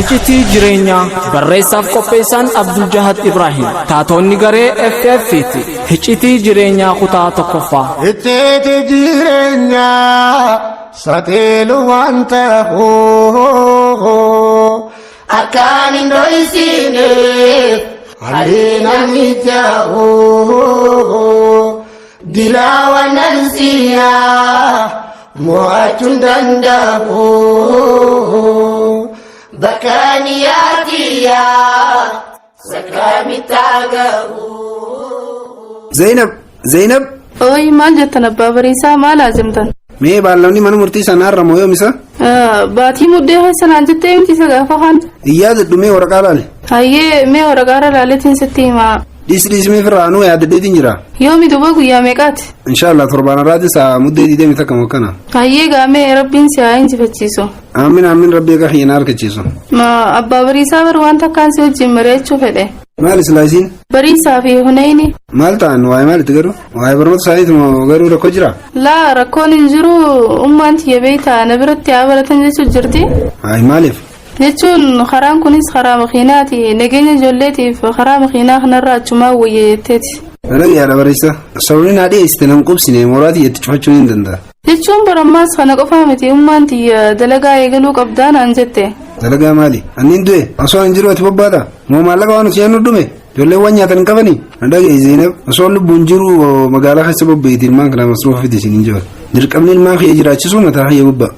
Iccitii jireenyaa barreessaaf qopheessaan Abdul Jahad Ibrahim taatonni garee FF'ti. Iccitii jireenyaa kutaa tokkoffaa. Iccitii jireenyaa sateelu waan ta'uuf akkaan hin dho'isineef haliina mijaa'u dilaawa nansiyaa mo'achuun danda'u. Bakaniyaatiya sakami taagahu. Zainab. Oyi maal jettan abbaa bariisaa maal ajamtan? Mee baallamni mana murtii sanarra moo yoomisa? Baatii muddee sanaan jettee miti isa gaafa kaan. Iyyaa jedhu mee waraqaa laale? Hayyee mee waraqaa laaleetiin sitti himaa. Dhiismee firraanuu yaadadheetiin jira. Yoomi duba guyyaa meeqaati? Inshallah torbaan irraati isaa muddee diidee takka mokkana. Hayyee gaamee rabbiin si haa injifachiisu. Amiin rabbii akka hiyyana harkachiisu. Abbaa bariisaa bar waan takkaan si wajjin mari'achuu fedhe. Maal islaasiin? Bariisaa fi Huneyni. Maal ta'an waa'ee maalitti garuu? Waa'ee barnoota isaaniitu moo garuu rakkoo jira? Laa rakkoon hin jiru ummaan tiyya beeytaa na biratti haa baratan jechuu jirti. Hayi maaliif? Jechuun karaan kunis karaa makiinaati nageenya ijoolleetiif karaa makiinaa kanarraa achumaa wayya jetteeti. Dalagi yaada bariisa sababni naa dhiyeessite nam qubsine mooraatii itti cufachuun hin danda'a. Jechuun barammaas kana qofaa miti ummaan tiyya dalagaa eegaluu qabdaa naan jette. Dalagaa maali? Anniin du'e osoo hin jiru ati bobbaata moo maallaqa waan nuti dhume ijoolleewwan nyaatan hin qabanii dhaga'e Zainab osoo lubbuun jiru magaalaa keessa bobbeeyti ilmaan kana masruufa fide isin hin jiru dirqamni ilmaan kiyya jiraachisuu mataa kiyya gubbaa.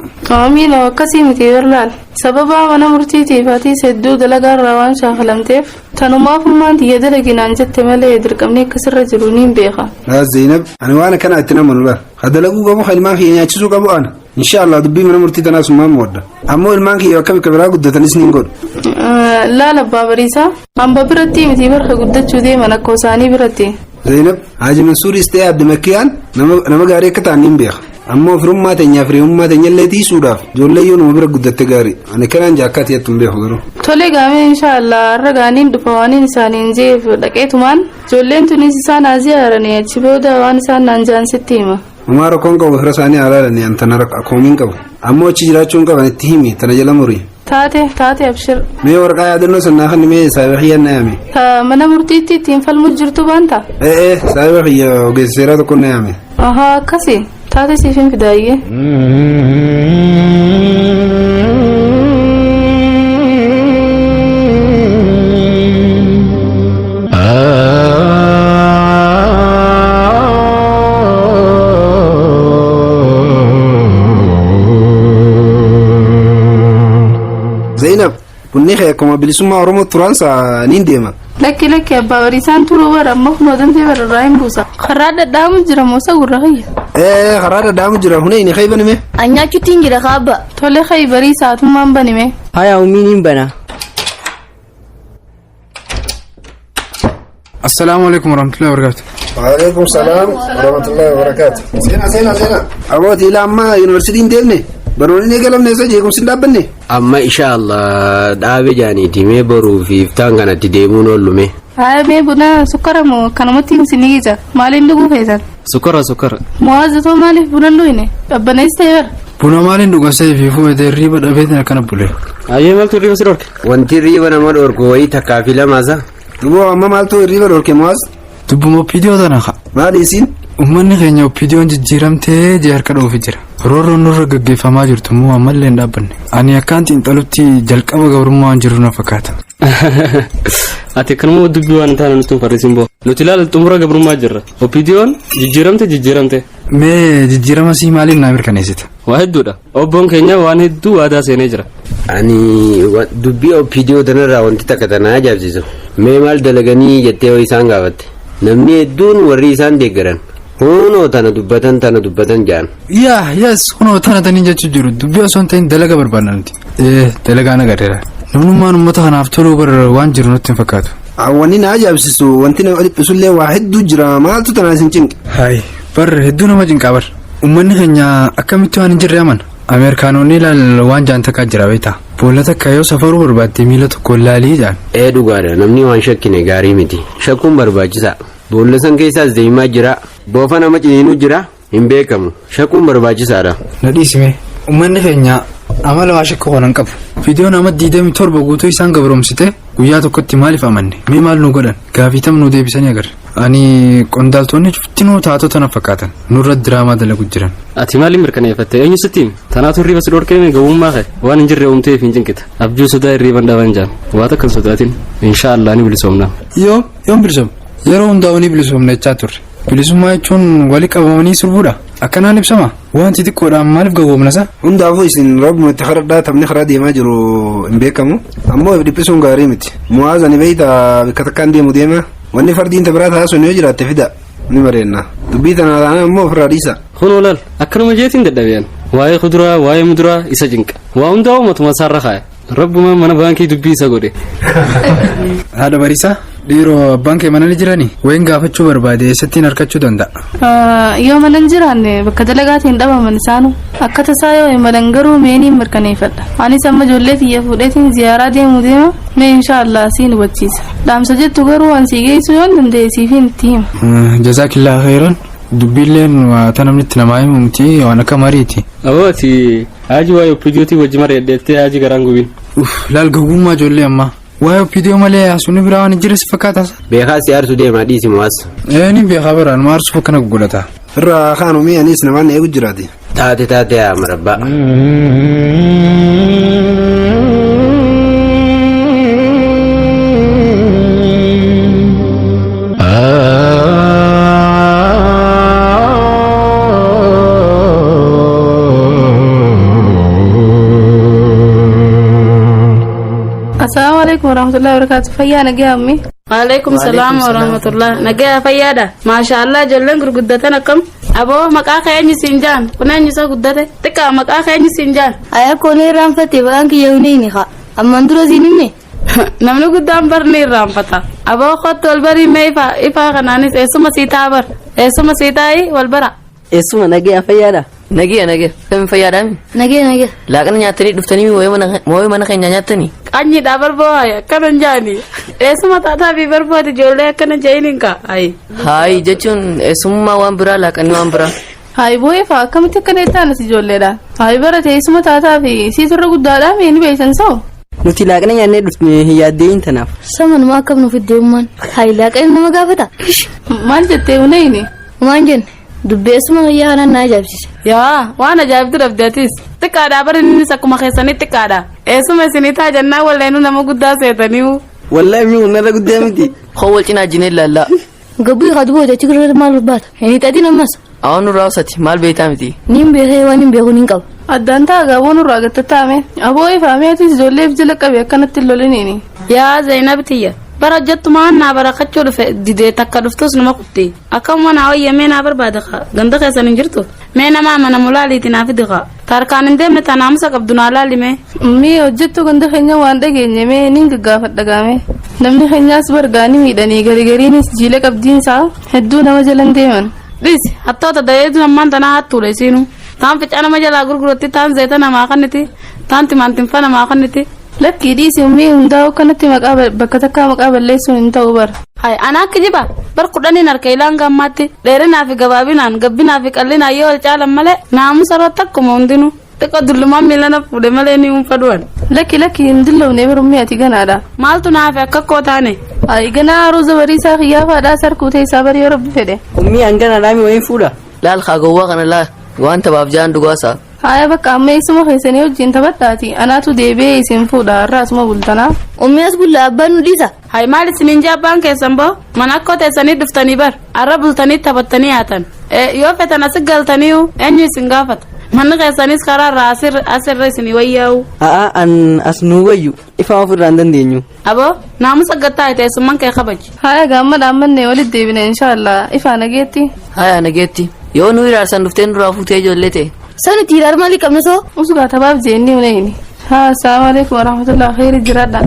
Miila akkasii miti barlaal sababa mana murtiitiif atiis hedduu dalagaarraa waan shaafalamteef tanumaaf ummaan tiyya dalaginaan jette malee dirqamni akkasirra jiru niin beeka. Zainab ani waan akkana itti namanu bara ha dalaguu qabu ha ilmaan kiyya nyaachisuu qabu ana inshallah dubbii mana murtii tanaa summaan moodda ammoo ilmaan kiyya akka bikka biraa guddatanis niin godhu. Laala abbaa bariisaa hamba biratti miti barka guddachuu deeman akkoo isaanii biratti. Zainab Haji Mansuuris ta'ee Abdi Makkiyaan nama gaarii akka ta'an niin beeka. Ammoo firummaa teenyaa firummaa teenyallee tiisuudhaaf ijoollee yoo nama bira guddatte gaarii ani kanaan jaakkaatti jettu hin beeku garuu. Tole gaamee inshallah har'a gaaniin dhufa waaniin isaaniin jeef dhaqeetumaan ijoolleen tunis isaan haasiyaranii achi booda waan isaan naan jaan sitti hima. Mamaa rakkoon qabu fira isaanii haalaalanii antana akkoomiin qabu ammoo achi jiraachuun qaban itti himi tana jala murii. Taate abshir. Mee waraqaa yaadannoo sannaa kan mee saayiba xiyyaa naayame. Mana murtiitti ittiin falmu jirtu baanta. Saayiba xiyyaa ogeessa seeraa tokko naayame. Akkasii taate siif hin fidaayyee. Zainab bunni kee akkuma bilisummaa Oromoo turaansa niin deema. Lakki abbaa bariisaan turuu bara amma kunoo dantee bararraa hin buusa. Karaa dhadhaamu jira moosa gurra kayya. Karaa dhadhaamu jira Huneyni kayyi banime. Anyaachuutiin jira kaabba. Tole kayyi bariisaatummaan banime. Haya umiin hin bana. Assalamu alaikum warahmatullahi wabarakatuh. Waalaikum salaam warahmatullahi wabarakatuh. Seena. Abooti ila amma yuunivarsiitiin deemne. Baroonni eegalamne isa jeequmsi dhaabbanne. Amma inshallah dhaabe jaaniiti mee boruu fi iftaan kanatti deemuun oollume. Mee buna sukkara moo kanumatti isin ija maaliin dhuguu feesan? Sukkara. Muwaazatoo maaliif buna dhuyne? Dhabbanees ta'e bara. Buna maaliin dhugasee fi fuudhee riiba dhabeetiin akkana bulee. Ayyee maaltu riiba si dhorke? Wanti riiba nama dhorku wayii takkaa fi lamaasa. Duboo amma maaltu riiba dhorke Muwaaz? Dubbuma opiidiyoo tana haa. Maali isiin? Uummanni keenya opiidiyoon jijjiiramtee jee harka dhuufi jira. Roorroon nurra gaggeeffamaa jirtu immoo ammallee hin dhaabbanne. Ani akkaan xiinxalutti jalqaba gabrummaa waan jiru na fakkaata. Ati kanuma dubbii waan taane nuti farrisin boo. Nuti ilaala xumura gabrummaa jirra. Opiidiyoon jijjiiramte. Mee jijjiirama sii maaliin naa mirkaneessita? Waa hedduudha. Obboon keenya waan hedduu waadaa seenee jira. Ani dubbii opiidiyoo tanarraa wanti takka tanaa ajaa'ibsiisu. Mee maal dalaganii jettee yoo isaan gaafatte. Namni hedduun warri isaan deeggaran. Hunoo tana dubbatan jaan. Yes hunoo tana tanii jechuu jiru dubbii osoo hin ta'in dalaga barbaadnanti. Dalagaa nagadeera. Namnummaan uummata kanaaf toluu bara waan jiru nutti hin fakkaatu. Wanni na ajaa'ibsiisu wanti nama dhiphisullee waa hedduu jira maaltu tanaa isin cinqe. Hayi barra hedduu nama cinqaa bara. Uummanni keenya akkamitti waan hin jirre amana. Ameerikaanonni ilaal waan jaan takkaa jira beektaa. Boolla takka yoo safaruu barbaadde miila tokko laalii jaan. Dhugaadha namni waan shakkine gaarii miti. Shakkuun barbaachisaa. Boolla san keessaas deemaa jira. Boofa nama ciniinuu jira. hin beekamu shaquun barbaachisaadha. Na dhiisime uummanni keenya amala waa shakka qonan qabu. Viidiyoon nama 27 guutuu isaan gabaroomsite guyyaa tokkotti maaliif amanne mee maal nu godhan gaafiitam nu deebisanii agarra. Ani qondaaltonni cuftinuu taatota na fakkaatan nurra diraamaa dalagu jiran. Ati maaliin mirkaneeffatte eenyu sittiin tanaatu hirriba si dhorkee gabummaa kee waan hin jirre uumteef hin cinqita abjuu sodaa hirriban dhaban jaan waa takkan sodaatin inshaallah ni bilisoomna. Yoom bilisoom yeroo hundaa'uu bilisoomna jechaa turre bilisummaa jechuun walii qabamanii sirbuudha akkanaan ibsama wanti xiqqoodhaan maaliif gawwoomnasa. Hundaafuu isin roobuma itti kadhadhaa taphni karaa deemaa jiru hin beekamu ammoo dhiphisuun gaarii miti mu'aazani beeyta bakka takkaan deemu deema wanni fardiin tabiraa taasisuun yoo jiraatte fida ni bareenna dubbii tanaa ammoo ofirraa dhiisa. Kun olaal akkanuma jeetiin dadhabeen waa'ee kuduraa waa'ee muduraa isa cinqa waa hundaa uummatuma isaarra kaa'e rabbuma mana baankii dubbii isa godhe. Haadha bariisaa dhiiroo abbaan kee mana ni jiranii wayin gaafachuu barbaade eessattiin harkachuu danda'a. Yoo mana hin jiraanne bakka dalagaatiin dhabaman isaanu akka tasaa yoo imalan garuu meeniin mirkaneeffadha. Anis amma ijoollee xiyya fuudheetiin ziyaaraa deemuu deema mee inshaallah siin hubachiisa. Dhaamsa jettu garuu waan sii geessu yoon danda'e siifin itti hima. Jazaakillaa khairan dubbiilleen waa namni itti namaa himu miti waan akka mariiti. Awooti haaji waa'ee oppidiyootii wajji mari'adheettee haaji garaan gubiin. Laal gowwummaa ijoollee ammaa. Waa'ee oppidiyoo malee asuni biraa waan hin jirre si fakkaataas. Beekaa si aarsu deemaa dhiisi mo'as. Ni beekaa biraan ma aarsuuf akkana gugulata. Irraa kaanumii anis namaan eegu jiraati. Taate yaa marabbaa. Assalamualaikum warahmatullahi wabarakatuh. Fayyaa nagaya ammi. Waalaikum salaam warahmatullahi. Nagaya fayyaadha. Maashaallah ijoolleen gurguddatan akkam. Aboo maqaa keenyi siin jaan kuneen isa guddate xiqqaa maqaa keenyi siin jaan. Ayaa koonee irraanfatte maqaan kiyya hundeeni haa ammaan dura siin himne. Namni guddaan barni irraanfata. Aboo kottu wal barii mee ifaa kanaanis eessuma siitaa bar eessuma siitaayi wal bara. Eessuma nagaya fayyaadha. Nagaya kami fayyaadhaami. Nagaya. Laaqana nyaatanii dhuftanii moo'ee mana keenya nyaattanii. Qanyiidhaa barboo'aa akkana jaani eessuma taataa fi barbooti ijoollee akkana jeeniin kaa'ayi. Haayi jechuun eessummaa waan biraa laaqanii waan biraa. Haayi boo'ee fa'aa akkamitti akka deettaanas ijoolleedha. Haayi barate eessuma taataa fi siiturra guddaadhaa mee ni beeysan sa'o. Nuti laaqana nyaannee dhufne hin yaaddeeyin tanaaf. Samanuma akkam nuuf iddeemmaan. Haayi laaqana nama gaafata. Maal jettee hunayini? Maan jenne dubbeessuma guyyaa kanaan na ajaa'ibsiise. Yaa waan ajaa'ibtu dhabdeetis xiqqaadhaa bara innis akkuma keessanii xiqqaadha eessuma isinii taa jennaa walleenu nama guddaa seetaniiwu. Wallahi mi hunarra guddaa miti. Koo wal cinaa jinee laallaa. Gabbii kaduboo jechi gurra maal barbaada? Inni xatiin ammas. Awwan nurraa usati maal beektaa miti. Niin beekee waan hin beeku niin qaba. Addaan ta'a gaaboo nurraa gattataame aboo ifaameetis ijoolleef jila qabe akkanatti loliniini. Yaa Zainab tiyya bara hojjettumaan naa barakachuu dhufe didee takka dhuftus numa kutte akkamuma naa wayyamee naa barbaada ganda keessan hin jirtu mee nama mana mulaaliiti naa fidi tarkaan hin deemne tanaamusa qabdu naa laalime. Mii hojjettu ganda keenya waan dhageenye mee niin gaggaafadha gaame namni keenyaas bargaanii miidhanii garigariinis jiila qabdiin isaa hedduu nama jalan deeman. Dhis hattoota dayeetu nammaan tanaa hattuudha isiinu taan ficaa nama jalaa gurguratti taan zayita namaa kanniti taan timaantinfa namaa kanniti. Lakkii dhiisi ummii hundaa'u kanatti bakka takkaa maqaa balleessuun hin ta'u bara. Hayi ana akka jiba bar kudhaniin harka ilaan gammaatti dheerinaa fi gabaabinaan gabbinaa fi qallinaan yoo wal caalan malee naamusa roota akkuma hundinuu xiqqoo dullumaan miilana fuudhe malee ni hunfaduwan. Lakki hin dulloofne barummii ati ganaadha. Maaltu naafe akka koo taane. Hayi ganaa rooza bariisaa xiyyaafaadhaa sarkuu teessaa barii yoo rabbi fedhe. Ummii hangana laami wayin fuudha. Laal kaagawwaa kana laal waan tabaaf jaan dhugaasaa. Haya bakka amma eessuma keessanii wajjin taphadhaati anaatu deebi'ee isin fuudha har'a asuma bultanaa. Ummiyaas bulla abbaan nu dhiisa. Hayi maal isiniin jee abbaan keessan boo mana akkoo teessanii dhuftanii bar har'a bultanii taphattanii haatan yoo fetan asi galtaniiyu eenyu isin gaafata manni keessanis karaa irraa asirra isinii wayyaa'u. An as nuu wayyu ifaa ofirraa hin dandeenyu. Aboo naamusa gattaa teessummaan kee kabaji. Haya gaamma dhaammanne walitti deebina inshaallah ifaa nageetti. Haya nageetti yoo nu iraarsan dhuftee nurraa fuutee ijoollee ta'e. Sani tiiraar maali qabna soo? Usugaa tabaaf jeenni hunayini. Assalamu alaikum warahmatullahi khairu jiraadha.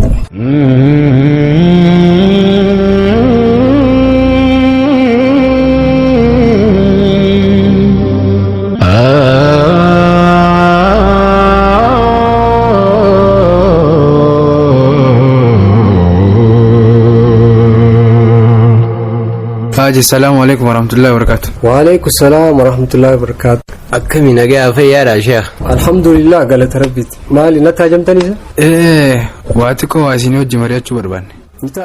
حاجي السلام عليكم ورحمة الله وبركاته. وعليكم السلام ورحمة الله وبركاته. akkami nagaa fayyaadha sheekh الحمد لله قالت ربي مالي نتاجمتني ايه واتكو واسيني وجي مرياتشو برباني انت